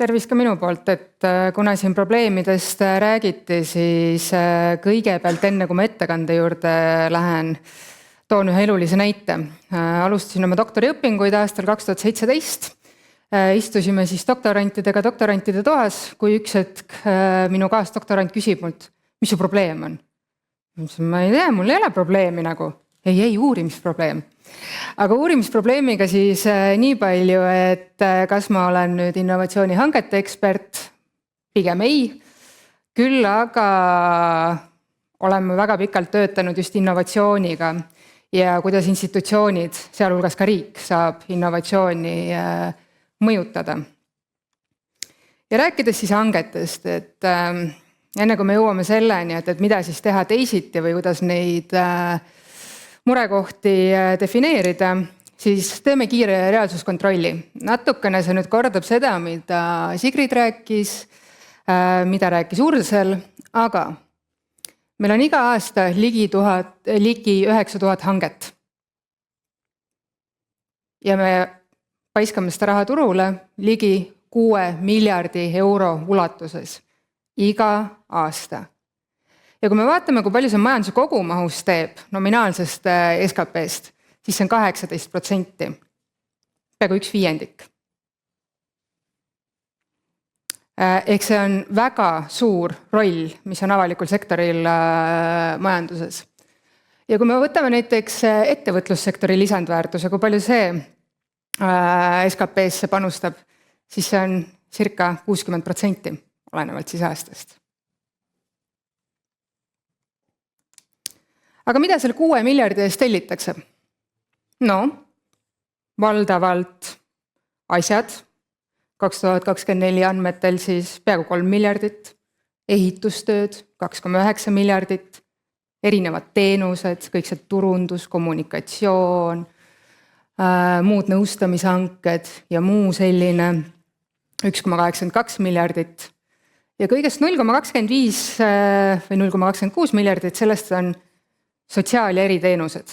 Tervist ka minu poolt, et kuna siin probleemidest räägiti, siis kõigepealt enne, kui ma ettekande juurde lähen, toon ühe elulise näite. Alustasin oma doktoriõpinguid aastal 2017. Istusime siis doktorantidega doktorantide toas, kui üks hetk minu kaasdoktorant küsib mult, mis su probleem on? Ma ei tea, mul ei ole probleemi nagu. Ei, uurimisprobleem. Aga uurimisprobleemiga siis nii palju, et kas ma olen nüüd innovatsioonihangete ekspert, pigem ei. Küll aga oleme väga pikalt töötanud just innovatsiooniga ja kuidas institutsioonid, sealhulgas ka riik, saab innovatsiooni mõjutada. Ja rääkides siis hangetest, et enne kui me jõuame selleni, et mida siis teha teisiti või kuidas neid murekohti defineerida, siis teeme kiire reaalsuskontrolli. Natukene see nüüd kordab seda, mida Sigrid rääkis, mida rääkis Ursel, aga meil on iga aasta ligi 9000 hanget. Ja me paiskame seda raha turule ligi 6 miljardi euro ulatuses. Iga aasta. Ja kui me vaatame, kui palju see majanduse kogumahus teeb nominaalsest SKP-st, siis see on 18%. Peaaegu 1/5. Ehk see on väga suur roll, mis on avalikul sektoril majanduses. Ja kui me võtame näiteks ettevõtlussektori lisandväärtuse, kui palju see SKP-sse panustab, siis see on circa 60%, olenevalt siis aastast. Aga mida selle 6 miljardi eest tellitakse? No, valdavalt asjad, 2024 andmetel siis peaaegu 3 miljardit, ehitustööd 2,9 miljardit, erinevad teenused, kõik see turundus, kommunikatsioon, muud nõustamishanked ja muu selline 1,82 miljardit. Ja kõigest 0,25 või 0,26 miljardit, sellest on sotsiaal- ja eriteenused.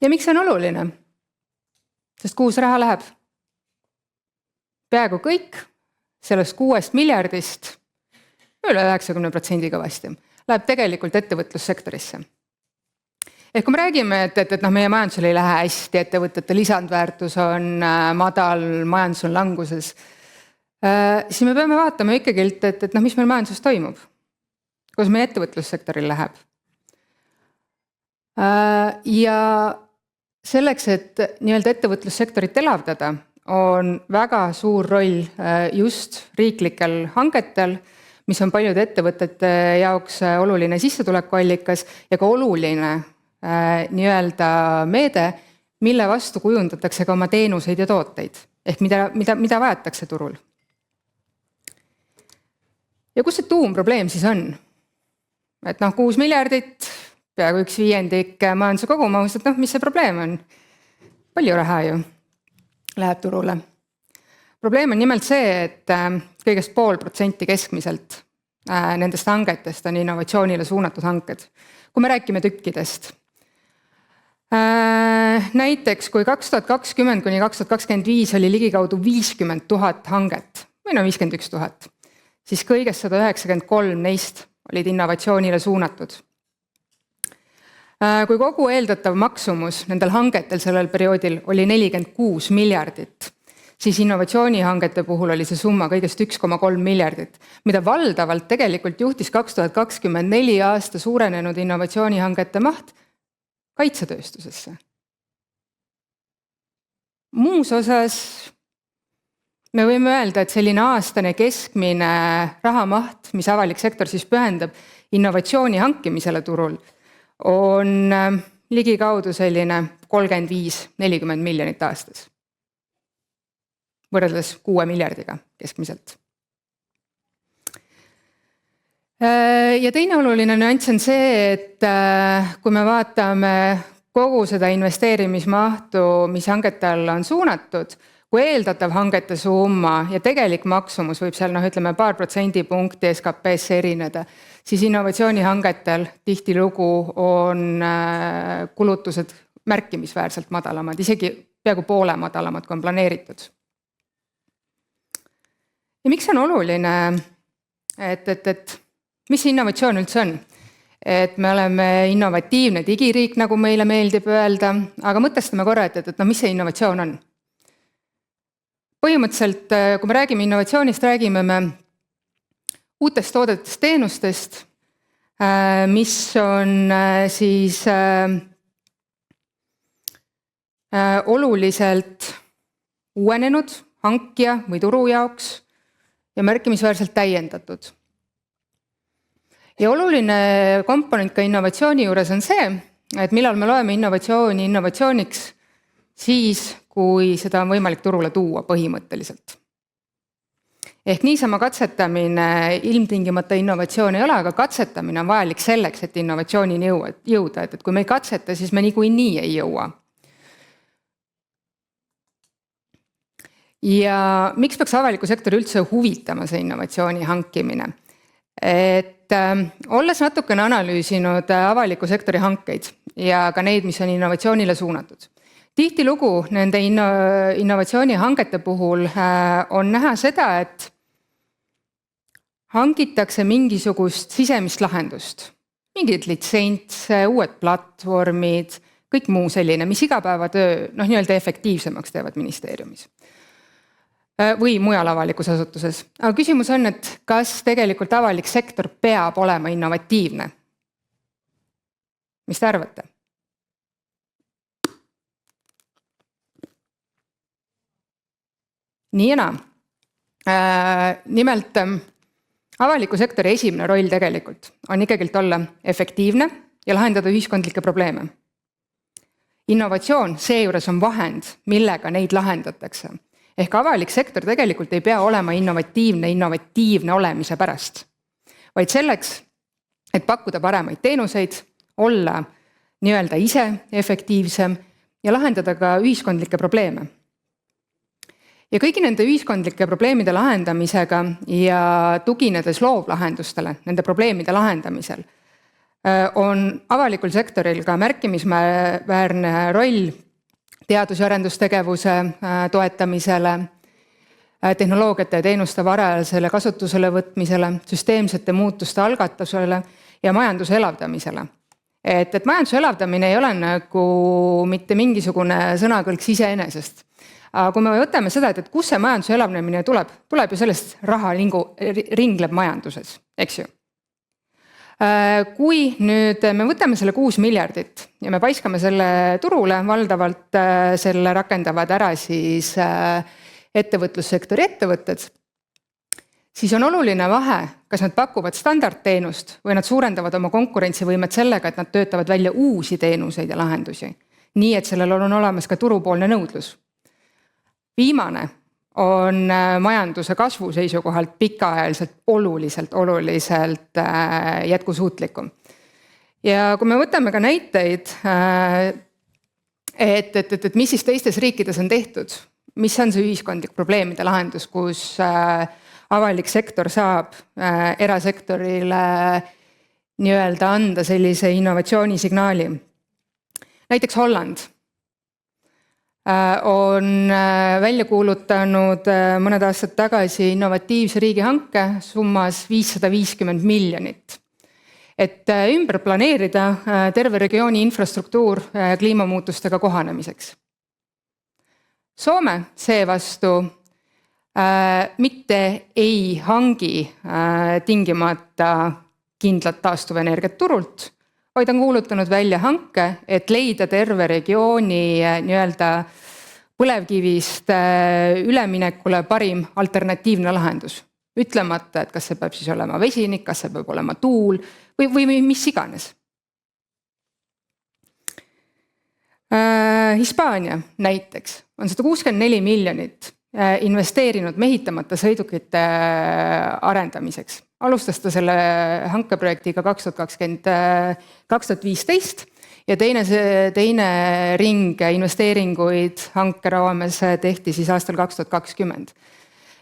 Ja miks see on oluline? Sest kuhu see raha läheb? Peaaegu kõik sellest 6 miljardist, üle 90% kõvasti, läheb tegelikult ettevõtlussektorisse. Ehk kui me räägime, et meie majandusel ei lähe hästi, ettevõtete lisandväärtus on madal, majandus on languses, siis me peame vaatama ikkagi, et mis meil majanduses toimub. Kuidas meie ettevõtlussektoril läheb. Ja selleks, et nii-öelda ettevõtlussektorit elavdada, on väga suur roll just riiklikel hangetel, mis on paljude ettevõtete jaoks oluline sissetulekuallikas ja ka oluline nii-öelda meede, mille vastu kujundatakse ka oma teenuseid ja tooteid, ehk mida vajatakse turul. Ja kus see tuumprobleem siis on? Et 6 miljardit, peaaegu 1/5 majanduse kogumahust, et mis see probleem on? Palju raha ju läheb turule. Probleem on nimelt see, et kõigest 0,5% keskmiselt nendest hangetest on innovatsioonile suunatud hanked. Kui me räägime tükkidest. Näiteks kui 2020 kuni 2025 oli ligikaudu 50 000 hanget, või 51 000, siis kõigest 193 neist olid innovatsioonile suunatud. Kui kogu eeldatav maksumus nendel hangetel sellel perioodil oli 46 miljardit, siis innovatsioonihangete puhul oli see summa kõigest 1,3 miljardit, mida valdavalt tegelikult juhtis 2024 aasta suurenenud innovatsioonihangete maht kaitsetööstusesse. Muus osas me võime öelda, et selline aastane keskmine rahamaht, mis avalik sektor siis pühendab innovatsiooni hankimisele turul, on ligikaudu selline 35-40 miljonit aastas. Võrreldes 6 miljardiga keskmiselt. Ja teine oluline nüanss on see, et kui me vaatame kogu seda investeerimismahtu, mis hangete alla on suunatud, kui eeldatav hangete summa ja tegelik maksumus võib seal ütleme paar protsendipunkti SKP-sse erineda, siis innovatsioonihangetel tihtilugu on kulutused märkimisväärselt madalamad, isegi peaaegu poole madalamad, kui on planeeritud. Ja miks on oluline, et mis see innovatsioon üldse on? Et me oleme innovatiivne digiriik, nagu meile meeldib öelda, aga mõtestame korra, et mis see innovatsioon on? Põhimõtteliselt, kui me räägime innovatsioonist, räägime me uutest toodetest, teenustest, mis on siis oluliselt uuenenud hankija või turu jaoks ja märkimisväärselt täiendatud. Ja oluline komponent ka innovatsiooni juures on see, et millal me loeme innovatsiooni innovatsiooniks, siis kui seda on võimalik turule tuua põhimõtteliselt. Ehk niisama katsetamine ilmtingimata innovatsioon ei ole, aga katsetamine on vajalik selleks, et innovatsioonini jõuda. Et kui me ei katseta, siis me niikuinii ei jõua. Ja miks peaks avaliku sektori üldse huvitama see innovatsiooni hankimine? Et olles natukene analüüsinud avaliku sektori hankeid ja ka neid, mis on innovatsioonile suunatud. Tihtilugu nende innovatsioonihangete puhul on näha seda, et hangitakse mingisugust sisemist lahendust. Mingid litsentse, uued platvormid, kõik muu selline, mis igapäevatöö nii-öelda efektiivsemaks teevad ministeeriumis. Või mujal avalikus asutuses. Aga küsimus on, et kas tegelikult avalik sektor peab olema innovatiivne? Mis te arvate? Nii ja naa. Nimelt avaliku sektori esimene roll tegelikult on ikkagi olla efektiivne ja lahendada ühiskondlikke probleeme. Innovatsioon seejuures on vahend, millega neid lahendatakse. Ehk avalik sektor tegelikult ei pea olema innovatiivne olemise pärast, vaid selleks, et pakkuda paremaid teenuseid, olla nii-öelda ise efektiivsem ja lahendada ka ühiskondlikke probleeme. Ja kõigi nende ühiskondlike probleemide lahendamisega ja tuginedes loovlahendustele nende probleemide lahendamisel on avalikul sektoril ka märkimisväärne roll teadus- ja arendustegevuse toetamisele, tehnoloogiate ja teenuste varajasele kasutusele võtmisele, süsteemsete muutuste algatusele ja majanduse elavdamisele. Et majanduse elavdamine ei ole nagu mitte mingisugune sõnakõlks iseenesest. Aga kui me võtame seda, et kus see majanduse elavnemine tuleb ju sellest raha ringleb majanduses, eks ju. Kui nüüd me võtame selle 6 miljardit ja me paiskame selle turule, valdavalt selle rakendavad ära siis ettevõtlussektori ettevõtted, siis on oluline vahe, kas nad pakuvad standardteenust või nad suurendavad oma konkurentsivõimet sellega, et nad töötavad välja uusi teenuseid ja lahendusi. Nii, et sellel on olemas ka turupoolne nõudlus. Viimane on majanduse kasvu seisukohalt pikaajaliselt oluliselt jätkusuutlikum. Ja kui me võtame ka näiteid, et mis siis teistes riikides on tehtud, mis on see ühiskondlik probleemide lahendus, kus avalik sektor saab erasektorile nii-öelda anda sellise innovatsioonisignaali. Näiteks Holland on välja kuulutanud mõned aastad tagasi innovatiivse riigihanke summas 550 miljonit. Et ümber planeerida terve regiooni infrastruktuur kliimamuutustega kohanemiseks. Soome seevastu mitte ei hangi tingimata kindlat taastuvenergiat turult, vaid on kuulutanud välja hanke, et leida terve regiooni nii-öelda põlevkivist üleminekule parim alternatiivne lahendus. Ütlemata, et kas see peab siis olema vesinik, kas see peab olema tuul või mis iganes. Hispaania näiteks on 164 miljonit investeerinud mehitamata sõidukite arendamiseks. Alustas ta selle hankeprojektiga 2015 ja teine ring investeeringuid hanke raames tehti siis aastal 2020.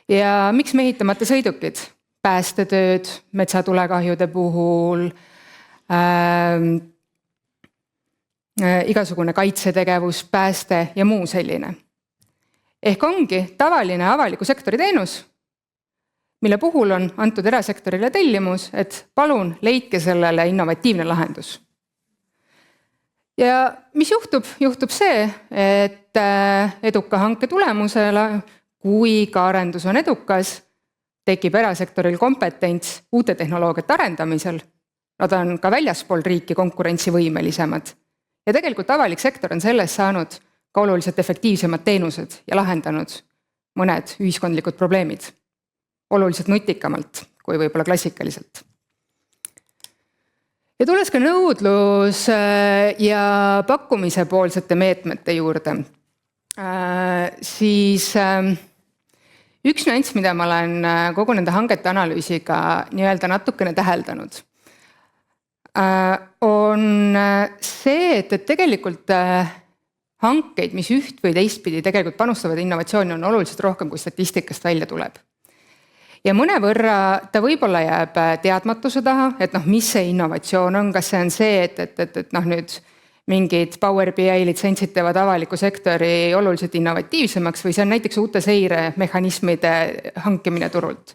Ja miks mehitamata sõidukid? Päästetööd metsatulekahjude puhul, igasugune kaitsetegevus, pääste ja muu selline. Ehk ongi tavaline avaliku sektori teenus, mille puhul on antud erasektorile tellimus, et palun leidke sellele innovatiivne lahendus. Ja mis juhtub? Juhtub see, et eduka hanke tulemusele, kui ka arendus on edukas, tekib erasektoril kompetents uute tehnoloogiate arendamisel. Nad on ka väljaspool riiki konkurentsivõimelisemad. Ja tegelikult avalik sektor on sellest saanud ka oluliselt efektiivsemad teenused ja lahendanud mõned ühiskondlikud probleemid. Oluliselt nutikamalt kui võib-olla klassikaliselt. Ja tulles ka nõudlus ja pakkumise poolsete meetmete juurde, siis üks nüanss, mida ma olen kogu nende hangete analüüsiga nii-öelda natukene täheldanud, on see, et tegelikult hankeid, mis üht või teistpidi tegelikult panustavad innovatsiooni, on oluliselt rohkem, kui statistikast välja tuleb. Ja mõnevõrra ta võib-olla jääb teadmatuse taha, et mis see innovatsioon on, kas see on see, et nüüd mingid Power BI litsentsid teevad avaliku sektori oluliselt innovatiivsemaks või see on näiteks uute seiremehhanismide hankimine turult,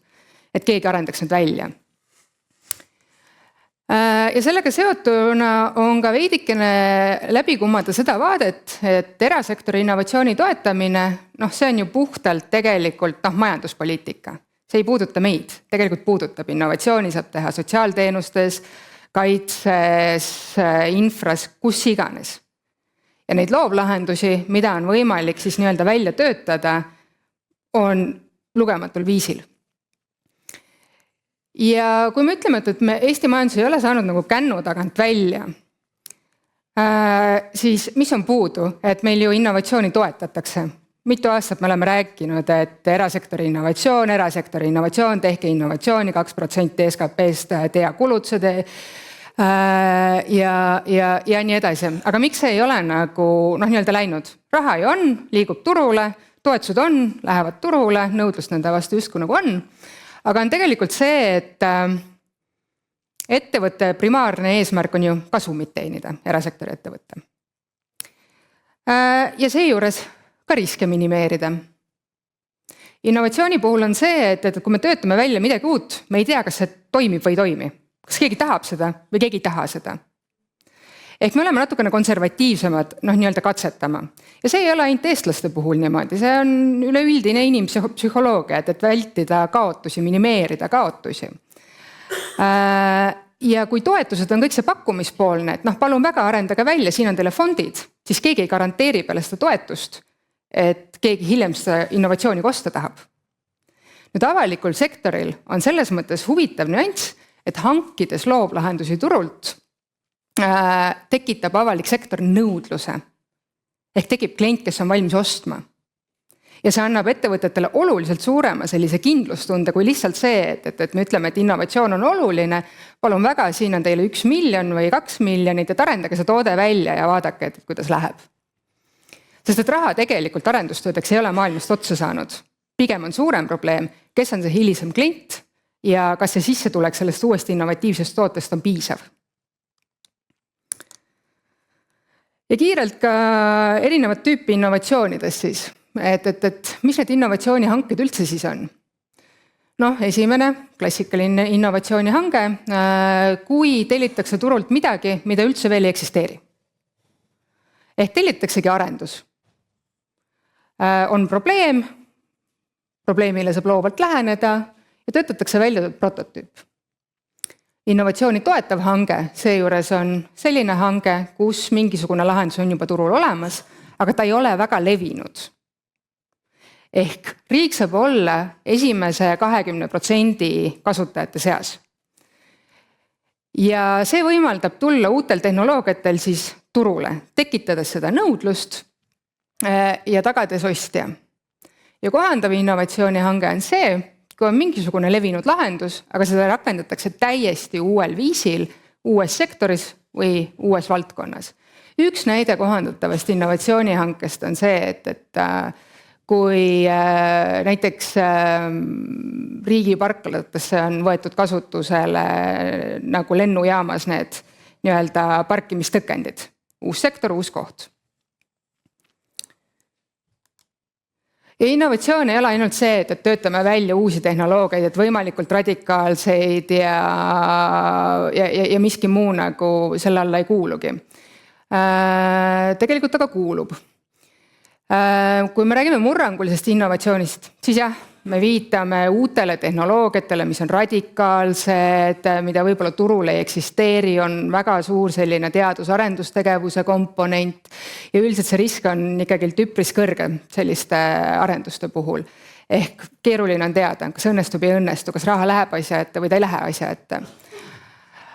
et keegi arendaks need välja. Ja sellega seotuna on ka veidikene läbi kummata seda vaadet, et erasektori innovatsiooni toetamine, see on ju puhtalt tegelikult majanduspoliitika. See ei puuduta meid, tegelikult puudutab innovatsiooni, saab teha sotsiaalteenustes, kaitses, infras, kus iganes. Ja neid loovlahendusi, mida on võimalik siis nii-öelda välja töötada, on lugematul viisil. Ja kui me ütleme, et me Eesti majandus ei ole saanud nagu kännu tagant välja, siis mis on puudu, et meil ju innovatsiooni toetatakse. Mitu aastat me oleme rääkinud, et erasektori innovatsioon, tehke innovatsiooni, 2% SKP-st tea kulutused ja nii edasi. Aga miks see ei ole nagu nii-öelda läinud? Raha ju on, liigub turule, toetused on, lähevad turule, nõudlust nende vastu justkui nagu on. Aga on tegelikult see, et ettevõtte primaarne eesmärk on ju kasumit teenida, erasektori ettevõtte. Ja seejuures ka riske minimeerida. Innovatsiooni puhul on see, et kui me töötame välja midagi uut, me ei tea, kas see toimib või ei toimi. Kas keegi tahab seda või keegi ei taha seda. Ehk me oleme natukene konservatiivsemad nii-öelda katsetama. Ja see ei ole ainult eestlaste puhul niimoodi, see on üleüldine inimpsühholoogia, et vältida kaotusi, minimeerida kaotusi. Ja kui toetused on kõik see pakkumispoolne, et palun väga arendage välja, siin on teile fondid, siis keegi ei garanteeri peale seda toetust, et keegi hiljem seda innovatsiooni kosta tahab. Nüüd avalikul sektoril on selles mõttes huvitav nüanss, et hankides loovlahendusi turult tekitab avalik sektor nõudluse. Ehk tekib klient, kes on valmis ostma. Ja see annab ettevõtetele oluliselt suurema sellise kindlustunde kui lihtsalt see, et me ütleme, et innovatsioon on oluline, palun väga, siin on teile 1 miljon või 2 miljonit, et arendage see toode välja ja vaadake, et kuidas läheb. Sest et raha tegelikult arendustöödeks ei ole maailmast otsa saanud. Pigem on suurem probleem, kes on see hilisem klient ja kas see sissetulek sellest uuest innovatiivsest tootest on piisav. Ja kiirelt ka erinevad tüüpi innovatsioonidest siis. Et mis need innovatsioonihanked üldse siis on? Esimene klassikaline innovatsioonihange, kui tellitakse turult midagi, mida üldse veel ei eksisteeri. Ehk tellitaksegi arendus. On probleem, probleemile saab loovalt läheneda ja töötatakse välja prototüüp. Innovatsiooni toetav hange, seejuures on selline hange, kus mingisugune lahendus on juba turul olemas, aga ta ei ole väga levinud. Ehk riik saab olla esimese 20% kasutajate seas. Ja see võimaldab tulla uutel tehnoloogiatel siis turule, tekitades seda nõudlust ja tagades ostja. Ja kohandav innovatsioonihange on see, kui on mingisugune levinud lahendus, aga seda rakendatakse täiesti uuel viisil, uues sektoris või uues valdkonnas. Üks näide kohandatavast innovatsioonihankest on see, et kui näiteks riigiparklatesse on võetud kasutusele nagu lennujaamas need nii-öelda parkimistõkendid, uus sektor, uus koht. Ja innovatsioon ei ole ainult see, et töötame välja uusi tehnoloogiaid, et võimalikult radikaalseid ja miski muu nagu selle alla ei kuulugi. Tegelikult aga kuulub. Kui me räägime murrangulisest innovatsioonist, siis jah, me viitame uutele tehnoloogiatele, mis on radikaalsed, mida võib-olla turul ei eksisteeri, on väga suur selline teadus-arendustegevuse komponent ja üldiselt see risk on ikkagi üpris kõrge selliste arenduste puhul. Ehk keeruline on teada, kas õnnestub ja õnnestu, kas raha läheb asja ette või ta ei lähe asja ette.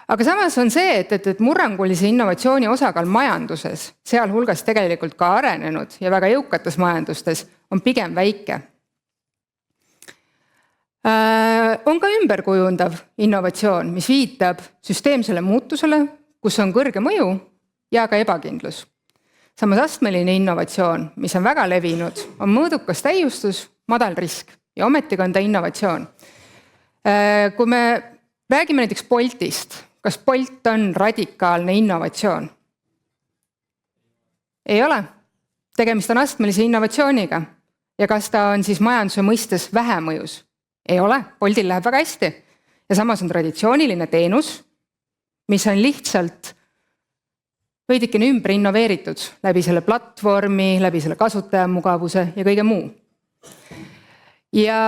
Aga samas on see, et murrangulise innovatsiooni osakaal majanduses, sealhulgas tegelikult ka arenenud ja väga jõukates majandustes, on pigem väike. On ka ümberkujundav innovatsioon, mis viitab süsteemsele muutusele, kus on kõrge mõju ja ka ebakindlus. Samas astmeline innovatsioon, mis on väga levinud, on mõõdukas täiustus, madal risk ja ometigi on ta innovatsioon. Kui me räägime näiteks Boltist, kas Bolt on radikaalne innovatsioon? Ei ole. Tegemist on astmelise innovatsiooniga. Ja kas ta on siis majanduse mõistes vähemõjus? Ei ole, Boltil läheb väga hästi. Ja samas on traditsiooniline teenus, mis on lihtsalt veidikene ümber innoveeritud läbi selle platvormi, läbi selle kasutajamugavuse ja kõige muu. Ja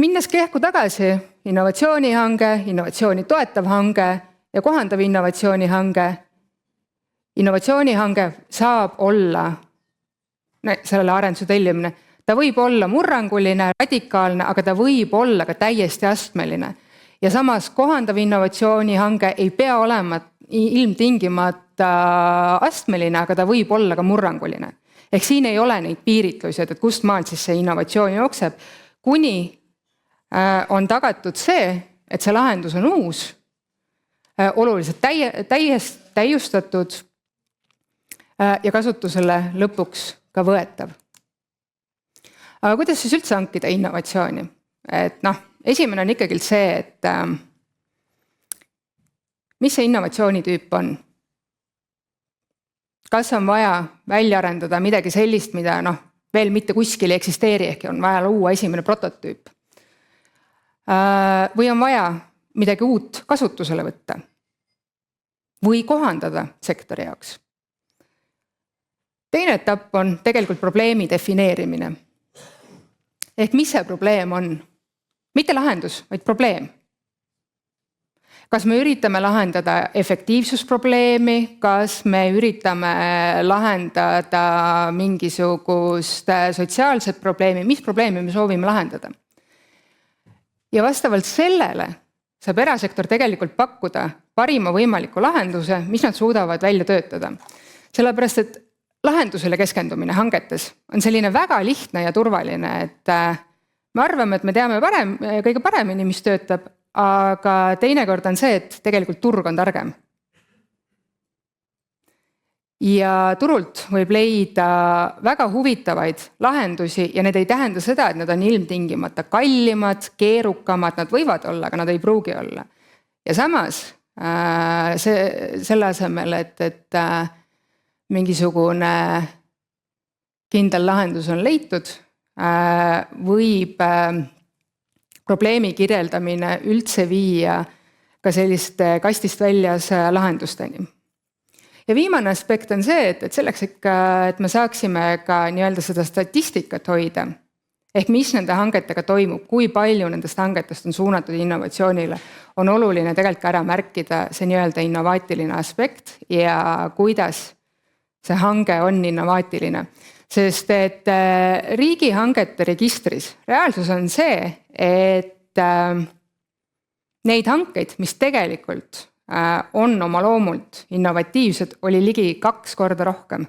minnes kähku tagasi, innovatsioonihange, innovatsiooni toetav hange ja kohandav innovatsioonihange. Innovatsioonihange saab olla sellele arenduse tellimine. Ta võib olla murranguline, radikaalne, aga ta võib olla ka täiesti astmeline. Ja samas kohandav innovatsioonihange ei pea olema ilmtingimata astmeline, aga ta võib olla ka murranguline. Ehk siin ei ole neid piiritlusi, et kust maalt siis see innovatsioon jookseb, kuni on tagatud see, et see lahendus on uus, oluliselt täiustatud ja kasutusele lõpuks ka võetav. Aga kuidas siis üldse hankida innovatsiooni? Et esimene on ikkagi see, et mis see innovatsioonitüüp on? Kas on vaja välja arendada midagi sellist, mida veel mitte kuskil ei eksisteeri, ehk on vaja luua esimene prototüüp? Või on vaja midagi uut kasutusele võtta? Või kohandada sektori jaoks? Teine etapp on tegelikult probleemi defineerimine. Ehk mis see probleem on? Mitte lahendus, vaid probleem. Kas me üritame lahendada efektiivsusprobleemi, kas me üritame lahendada mingisugust sotsiaalset probleemi, mis probleemi me soovime lahendada? Ja vastavalt sellele saab erasektor tegelikult pakkuda parima võimaliku lahenduse, mis nad suudavad välja töötada. Sellepärast, et lahendusele keskendumine hangetes on selline väga lihtne ja turvaline, et me arvame, et me teame kõige paremini, mis töötab, aga teinekord on see, et tegelikult turg on targem. Ja turult võib leida väga huvitavaid lahendusi ja need ei tähenda seda, et nad on ilmtingimata kallimad, keerukamad, nad võivad olla, aga nad ei pruugi olla. Ja samas selle asemel, et mingisugune kindel lahendus on leitud, võib probleemi kirjeldamine üldse viia ka selliste kastist väljas lahendusteni. Ja viimane aspekt on see, et selleks ikka, et me saaksime ka nii-öelda seda statistikat hoida, ehk mis nende hangetega toimub, kui palju nendest hangetest on suunatud innovatsioonile, on oluline tegelikult ära märkida see nii-öelda innovaatiline aspekt ja kuidas see hange on innovaatiline. Sest et riigihangete registris reaalsus on see, et neid hankeid, mis tegelikult on oma loomult innovatiivsed, oli ligi 2 korda rohkem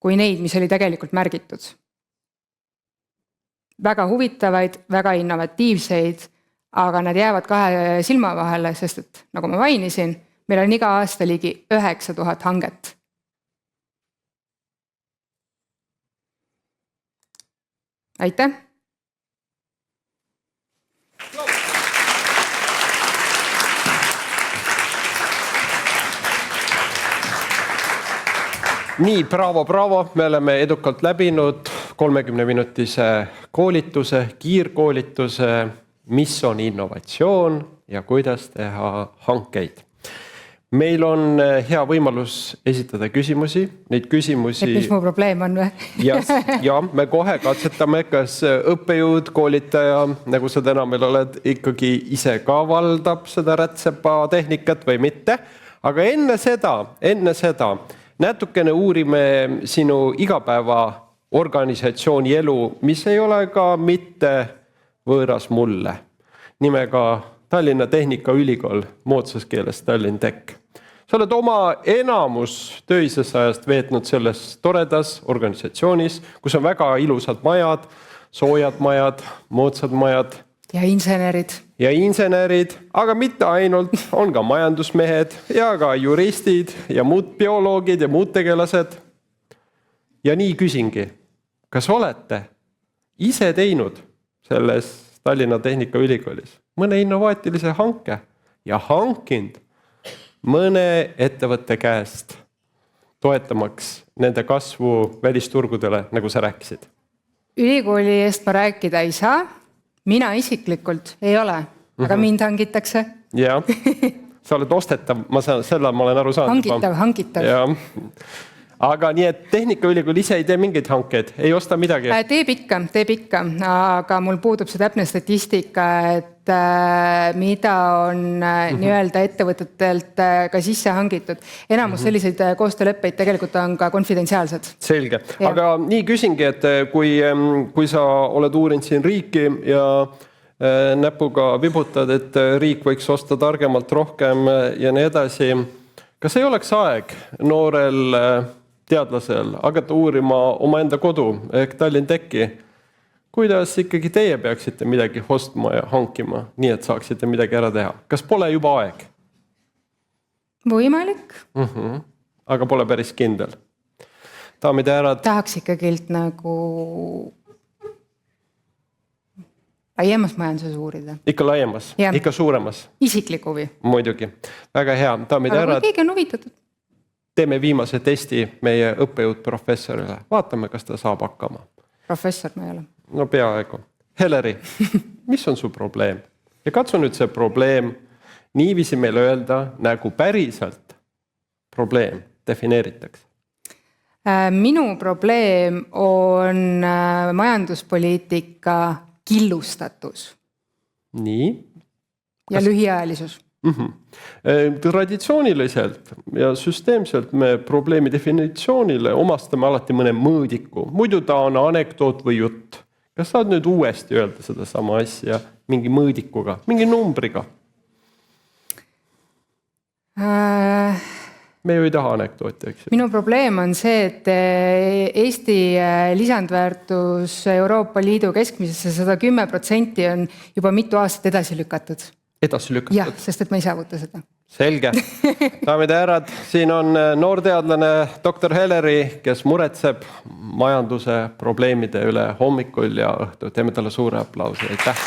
kui neid, mis oli tegelikult märgitud. Väga huvitavaid, väga innovatiivseid, aga nad jäävad 2 silma vahele, sest et nagu ma mainisin, meil on iga aasta ligi 9000 hanget. Aitäh! Nii, bravo, me oleme edukalt läbinud 30-minutise koolituse, kiirkoolituse, mis on innovatsioon ja kuidas teha hankeid. Meil on hea võimalus esitada küsimusi. Neid küsimusi... Et mis mu probleem on või? Ja me kohe katsetame, kas õppejõud, koolitaja, nagu sa täna meil oled, ikkagi ise ka valdab seda rätsepa tehnikat või mitte. Aga enne seda natukene uurime sinu igapäeva organisatsiooni elu, mis ei ole ka mitte võõras mulle. Nimega Tallinna Tehnikaülikool, moodsas keeles Tallinn Tech. Sa oled oma enamus töises ajast veetnud selles toredas organisatsioonis, kus on väga ilusad majad, soojad majad, moodsad majad. Ja insenerid. Ja insenerid, aga mitte ainult, on ka majandusmehed ja ka juristid ja muud bioloogid ja muud tegelased. Ja nii küsingi, kas olete ise teinud selles Tallinna Tehnikaülikoolis mõne innovaatilise hanke ja hankinud mõne ettevõtte käest toetamaks nende kasvu välisturgudele, nagu sa rääkisid? Ülikooli eest ma rääkida ei saa. Mina isiklikult ei ole, aga mind hangitakse. Ja, sa oled ostetav, selle ma olen aru saanud. Hangitav. Ja. Aga nii, et Tehnikaülikool ise ei tee mingeid hankeid, ei osta midagi? Teeb ikka, aga mul puudub see täpne statistika, et mida on nii-öelda ettevõtetelt ka sisse hangitud. Enamus selliseid koostööleppeid tegelikult on ka konfidentsiaalsed. Selge, aga nii küsingi, et kui sa oled uurinud siin riiki ja näpuga vibutad, et riik võiks osta targemalt rohkem ja nii edasi, kas ei oleks aeg noorel teadlasel hakata uurima omaenda kodu ehk Tallinn Techi, kuidas ikkagi teie peaksite midagi ostma ja hankima, nii et saaksite midagi ära teha? Kas pole juba aeg? Võimalik. Aga pole päris kindel. Daamid ja härrad. Tahaks ikkagilt nagu laiemas majanduses uurida. Ikka laiemas, ikka suuremas. Isiklik huvi. Muidugi. Väga hea. Daamid ja härrad. Aga kui keegi on huvitatud. Teeme viimase testi meie õppejõud professorile. Vaatame, kas ta saab hakkama. Professor ma ei ole. No peaaegu. Heleri, mis on su probleem? Ja katsu nüüd see probleem niiviisi meile öelda, nagu päriselt probleem defineeritakse. Minu probleem on majanduspoliitika killustatus. Nii? Ja lühiajalisus. Traditsiooniliselt ja süsteemselt me probleemi definitsioonile omastame alati mõne mõõdiku. Muidu ta on anekdoot või jutt. Kas saad nüüd uuesti öelda seda sama asja mingi mõõdikuga, mingi numbriga? Me ju ei taha anekdooti, eks? Minu probleem on see, et Eesti lisandväärtus Euroopa Liidu keskmisesse 110% on juba mitu aastat edasi lükatud. Edasi lükatud? Jah, sest et ma ei saavuta seda. Selge. Daamid ja härrad, siin on noorteadlane Dr. Heleri, kes muretseb majanduse probleemide üle hommikul ja õhtu. Teeme talle suure aplausi. Aitäh!